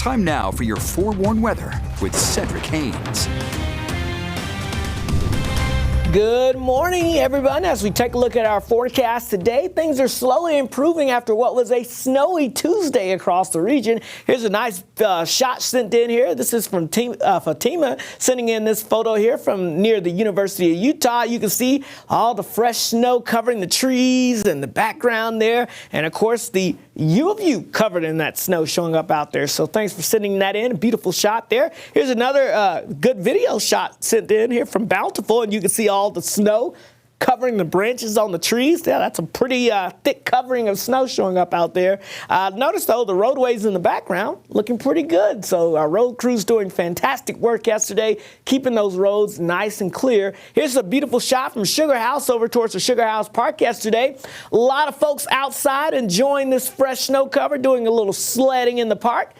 Time now for your forewarned weather with Cedric Haynes. Good morning, everyone. As we take a look at our forecast today, things are slowly improving after what was a snowy Tuesday across the region. Here's a nice shot sent in here. This is from Fatima sending in this photo here from near the University of Utah. You can see all the fresh snow covering the trees in the background there. And of course, the U of U covered in that snow showing up out there. So thanks for sending that in. A beautiful shot there. Here's another good video shot sent in here from Bountiful, and you can see all the snow covering the branches on the trees. Yeah, that's a pretty thick covering of snow showing up out there. Notice, though, the roadways in the background looking pretty good. So our road crew's doing fantastic work yesterday, keeping those roads nice and clear. Here's a beautiful shot from Sugar House over towards the Sugar House Park yesterday. A lot of folks outside enjoying this fresh snow cover, doing a little sledding in the park.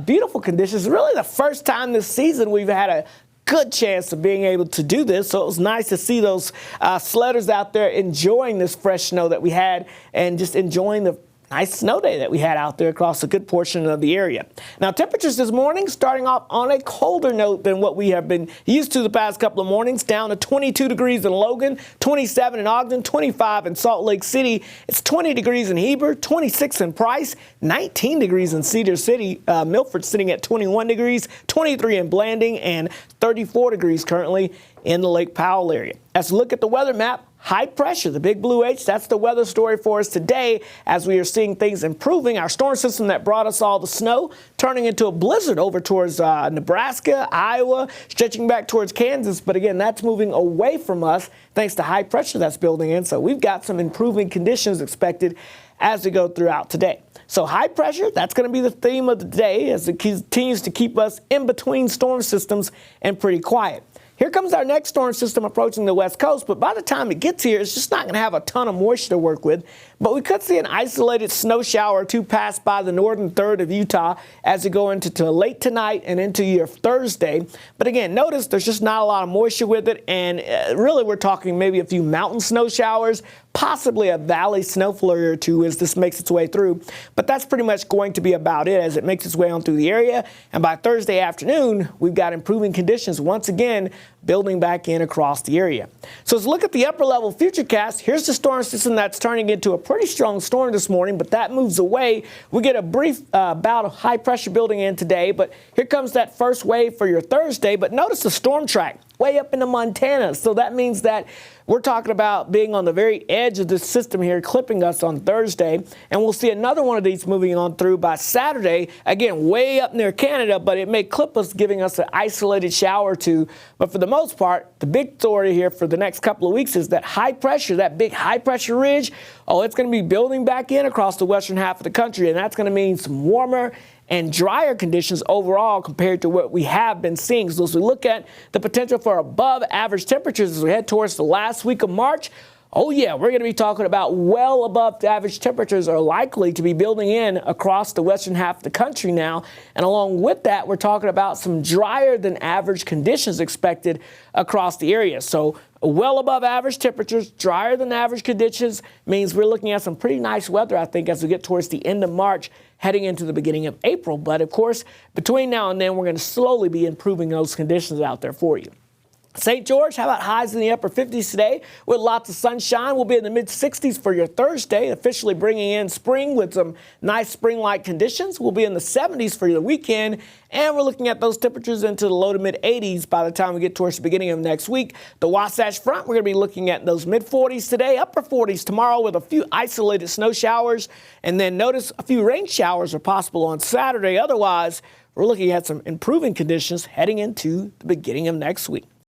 Beautiful conditions. Really the first time this season we've had a good chance of being able to do this. So it was nice to see those sledders out there enjoying this fresh snow that we had and just enjoying the nice snow day that we had out there across a good portion of the area. Now, temperatures this morning starting off on a colder note than what we have been used to the past couple of mornings, down to 22 degrees in Logan, 27 in Ogden, 25 in Salt Lake City. It's 20 degrees in Heber, 26 in Price, 19 degrees in Cedar City. Milford sitting at 21 degrees, 23 in Blanding, and 34 degrees currently in the Lake Powell area. As we look at the weather map, high pressure, the big blue H, that's the weather story for us today as we are seeing things improving. Our storm system that brought us all the snow turning into a blizzard over towards Nebraska, Iowa, stretching back towards Kansas. But again, that's moving away from us thanks to high pressure that's building in. So we've got some improving conditions expected as we go throughout today. So high pressure, that's going to be the theme of the day as it continues to keep us in between storm systems and pretty quiet. Here comes our next storm system approaching the west coast, but by the time it gets here, it's just not going to have a ton of moisture to work with. But we could see an isolated snow shower or two pass by the northern third of Utah as we go into late tonight and into your Thursday. But again, notice there's just not a lot of moisture with it, and really we're talking maybe a few mountain snow showers, possibly a valley snow flurry or two as this makes its way through. But that's pretty much going to be about it as it makes its way on through the area. And by Thursday afternoon, we've got improving conditions once again building back in across the area. So let's look at the upper level futurecast. Here's the storm system that's turning into a pretty strong storm this morning, but that moves away. We get a brief bout of high pressure building in today, but here comes that first wave for your Thursday. But notice the storm track way up into Montana. So that means that we're talking about being on the very edge of this system here, clipping us on Thursday. And we'll see another one of these moving on through by Saturday, again, way up near Canada, but it may clip us, giving us an isolated shower or two. But for the most part, the big story here for the next couple of weeks is that high pressure, that big high pressure ridge, it's going to be building back in across the western half of the country. And that's going to mean some warmer and drier conditions overall compared to what we have been seeing. So as we look at the potential for above average temperatures as we head towards the last week of March, we're going to be talking about well above average temperatures are likely to be building in across the western half of the country now. And along with that, we're talking about some drier than average conditions expected across the area. So well above average temperatures, drier than average conditions means we're looking at some pretty nice weather, I think, as we get towards the end of March, heading into the beginning of April. But of course, between now and then, we're going to slowly be improving those conditions out there for you. St. George, how about highs in the upper 50s today with lots of sunshine? We'll be in the mid-60s for your Thursday, officially bringing in spring with some nice spring-like conditions. We'll be in the 70s for your weekend, and we're looking at those temperatures into the low to mid-80s by the time we get towards the beginning of next week. The Wasatch Front, we're going to be looking at those mid-40s today, upper 40s tomorrow with a few isolated snow showers, and then notice a few rain showers are possible on Saturday. Otherwise, we're looking at some improving conditions heading into the beginning of next week.